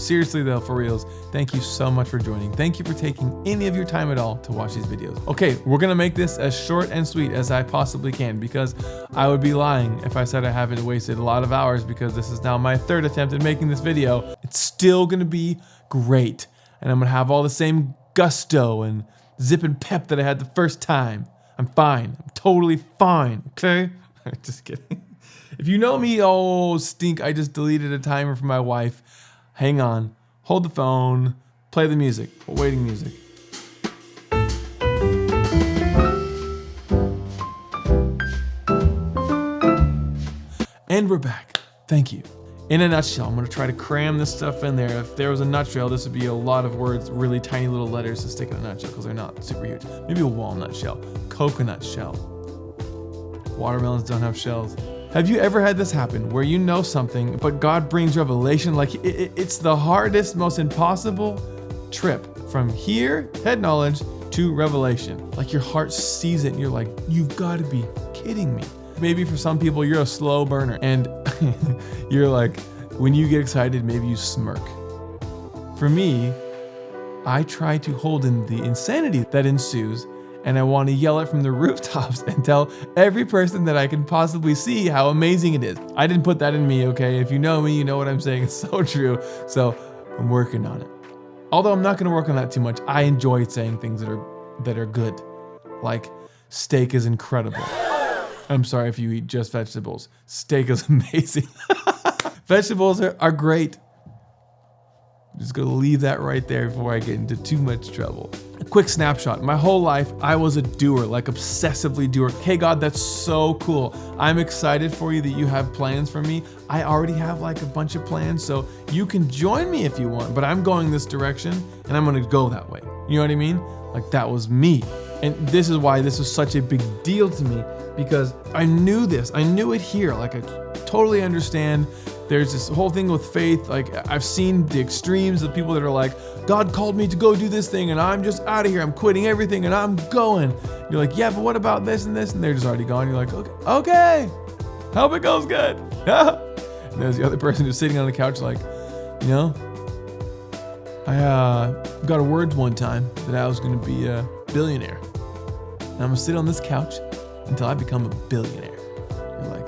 seriously though, for reals, thank you so much for joining. Thank you for taking any of your time at all to watch these videos. Okay, we're gonna make this as short and sweet as I possibly can, because I would be lying if I said I haven't wasted a lot of hours, because this is now my third attempt at making this video. It's still gonna be great, and I'm gonna have all the same gusto and zip and pep that I had the first time. I'm fine. I'm totally fine, okay? Just kidding. If you know me, oh, stink, I just deleted a timer for my wife. Hang on. Hold the phone. Play the music. Waiting music. And we're back. Thank you. In a nutshell, I'm gonna try to cram this stuff in there. If there was a nutshell, this would be a lot of words, really tiny little letters to stick in a nutshell, because they're not super huge. Maybe a walnut shell, coconut shell. Watermelons don't have shells. Have you ever had this happen where you know something, but God brings revelation? Like it's the hardest, most impossible trip from here, head knowledge, to revelation. Like your heart sees it and you're like, you've got to be kidding me. Maybe for some people, you're a slow burner and you're like, when you get excited, maybe you smirk. For me, I try to hold in the insanity that ensues, and I want to yell it from the rooftops and tell every person that I can possibly see how amazing it is. I didn't put that in me, okay? If you know me, you know what I'm saying. It's so true. So I'm working on it. Although I'm not going to work on that too much. I enjoy saying things that are good. Like steak is incredible. I'm sorry if you eat just vegetables. Steak is amazing. Vegetables are great. I'm just gonna leave that right there before I get into too much trouble. A quick snapshot. My whole life, I was a doer, like obsessively doer. Hey God, that's so cool. I'm excited for you that you have plans for me. I already have like a bunch of plans, so you can join me if you want, but I'm going this direction and I'm gonna go that way. You know what I mean? Like that was me. And this is why this was such a big deal to me, because I knew this. I knew it here. Like I totally understand. There's this whole thing with faith. Like I've seen the extremes of people that are like, God called me to go do this thing and I'm just out of here. I'm quitting everything and I'm going. You're like, yeah, but what about this and this? And they're just already gone. You're like, okay. Hope it goes good. And there's the other person who's sitting on the couch like, you know, I got a word one time that I was going to be a billionaire. And I'm going to sit on this couch until I become a billionaire. You're like,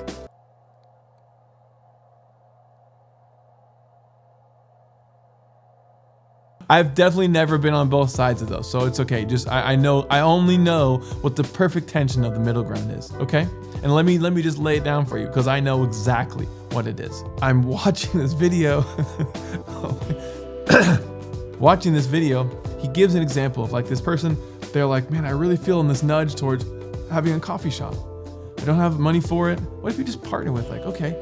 I've definitely never been on both sides of those, so it's okay. Just I only know what the perfect tension of the middle ground is, okay? And let me just lay it down for you, because I know exactly what it is. I'm watching this video. Watching this video, he gives an example of like this person. They're like, man, I really feel in this nudge towards having a coffee shop. I don't have money for it. What if you just partner with like, okay,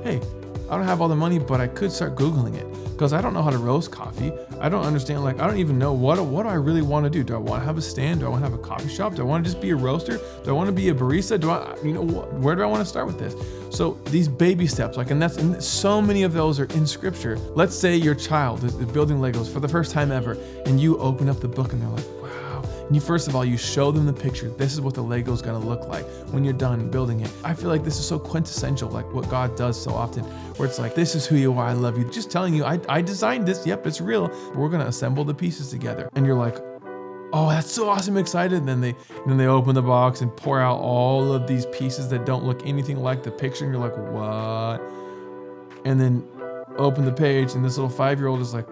hey, I don't have all the money, but I could start Googling it, because I don't know how to roast coffee. I don't understand, like, I don't even know what do I really want to do? Do I want to have a stand? Do I want to have a coffee shop? Do I want to just be a roaster? Do I want to be a barista? Where do I want to start with this? So these baby steps, like, and so many of those are in scripture. Let's say your child is building Legos for the first time ever, and you open up the book and they're like, wow. And you, first of all, you show them the picture. This is what the Lego's gonna look like when you're done building it. I feel like this is so quintessential, like what God does so often, where it's like, this is who you are, I love you. Just telling you, I designed this, yep, it's real. We're gonna assemble the pieces together. And you're like, oh, that's so awesome, excited. And then they open the box and pour out all of these pieces that don't look anything like the picture. And you're like, what? And then open the page and this little 5-year-old is like,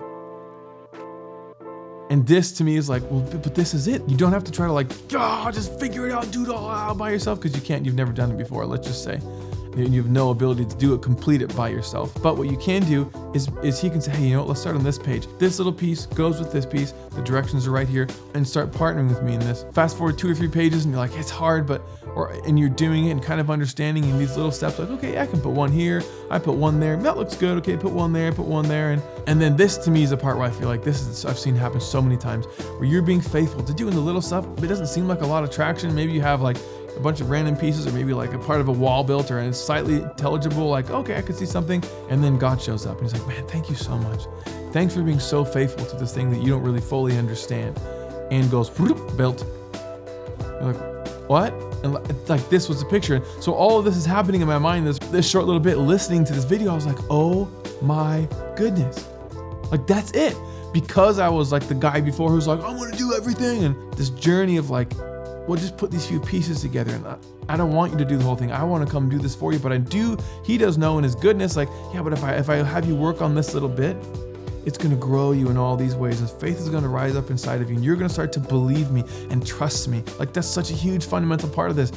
and this to me is like, well, but this is it. You don't have to try to like, just figure it out, do it all out by yourself, because you can't, you've never done it before, let's just say. You have no ability to do it, complete it by yourself. But what you can do is he can say, hey, you know what, let's start on this page. This little piece goes with this piece. The directions are right here, and start partnering with me in this. Fast forward 2 or 3 pages and you're like, it's hard, and you're doing it and kind of understanding in these little steps, like, okay, I can put one here, I put one there, that looks good, okay, put one there, and then this to me is the part where I feel like I've seen happen so many times, where you're being faithful to doing the little stuff, but it doesn't seem like a lot of traction. Maybe you have like a bunch of random pieces, or maybe like a part of a wall built, or it's slightly intelligible, like, okay, I could see something, and then God shows up and he's like, man, thank you so much. Thanks for being so faithful to this thing that you don't really fully understand, and goes, built. You're like, what? And like, this was the picture. So all of this is happening in my mind, this short little bit, listening to this video, I was like, oh my goodness. Like, that's it. Because I was like the guy before who's like, I'm gonna do everything. And this journey of like, well, just put these few pieces together. And I don't want you to do the whole thing. I want to come do this for you. But he does know in his goodness, like, yeah, but if I have you work on this little bit, it's going to grow you in all these ways. And faith is going to rise up inside of you. And you're going to start to believe me and trust me. Like, that's such a huge fundamental part of this.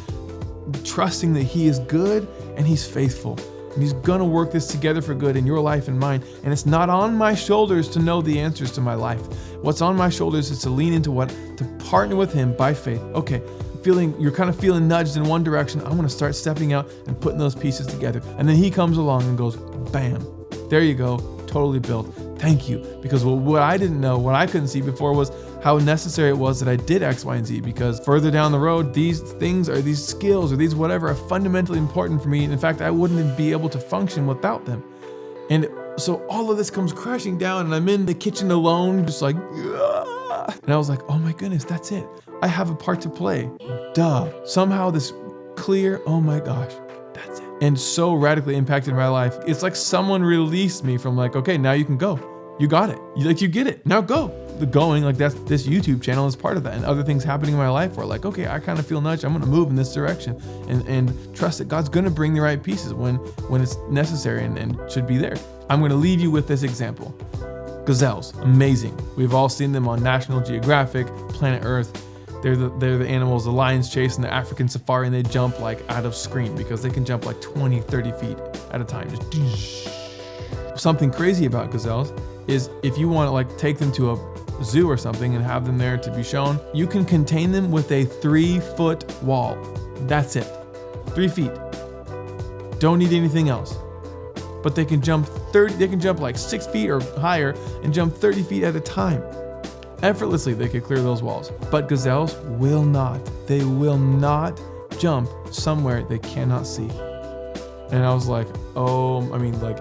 Trusting that he is good and he's faithful. And he's going to work this together for good in your life and mine. And it's not on my shoulders to know the answers to my life. What's on my shoulders is to lean into to partner with him by faith. Okay, you're kind of feeling nudged in one direction. I'm going to start stepping out and putting those pieces together. And then he comes along and goes, bam, there you go, totally built. Thank you. Because what I didn't know, what I couldn't see before was how necessary it was that I did X, Y, and Z, because further down the road, these things or these skills or these whatever are fundamentally important for me. And in fact, I wouldn't be able to function without them. And so all of this comes crashing down and I'm in the kitchen alone, just like, ah. And I was like, oh my goodness, that's it. I have a part to play. Duh. Somehow this clear, oh my gosh, that's it. And so radically impacted my life. It's like someone released me from like, okay, now you can go. You got it. You get it. Now go. The going, like this YouTube channel is part of that. And other things happening in my life where like, okay, I kind of feel nudged. I'm going to move in this direction and trust that God's going to bring the right pieces when it's necessary and should be there. I'm going to leave you with this example. Gazelles, amazing. We've all seen them on National Geographic, Planet Earth. They're the animals the lions chase in the African safari, and they jump like out of screen because they can jump like 20, 30 feet at a time. Just something crazy about gazelles is if you want to like take them to a zoo or something and have them there to be shown, you can contain them with a 3-foot wall. That's it. 3 feet. Don't need anything else. But they can jump like 6 feet or higher and jump 30 feet at a time. Effortlessly, they could clear those walls. But gazelles will not. They will not jump somewhere they cannot see. And I was like,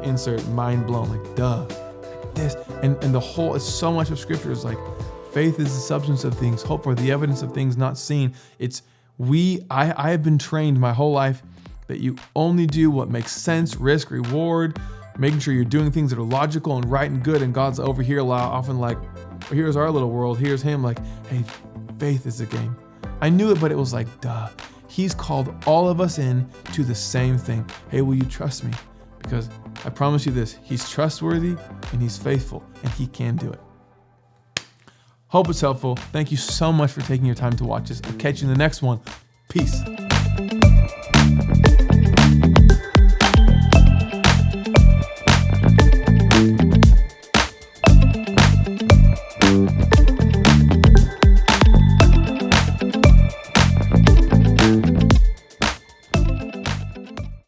insert mind blown, like, duh. Like this. And the whole, it's so much of scripture is like, faith is the substance of things, hope for the evidence of things not seen. I have been trained my whole life that you only do what makes sense, risk, reward, making sure you're doing things that are logical and right and good. And God's over here often like, here's our little world, here's him like, hey, faith is the game. I knew it, but it was like, duh. He's called all of us in to the same thing. Hey, will you trust me? Because I promise you this, he's trustworthy and he's faithful and he can do it. Hope it's helpful. Thank you so much for taking your time to watch this. I'll catch you in the next one. Peace.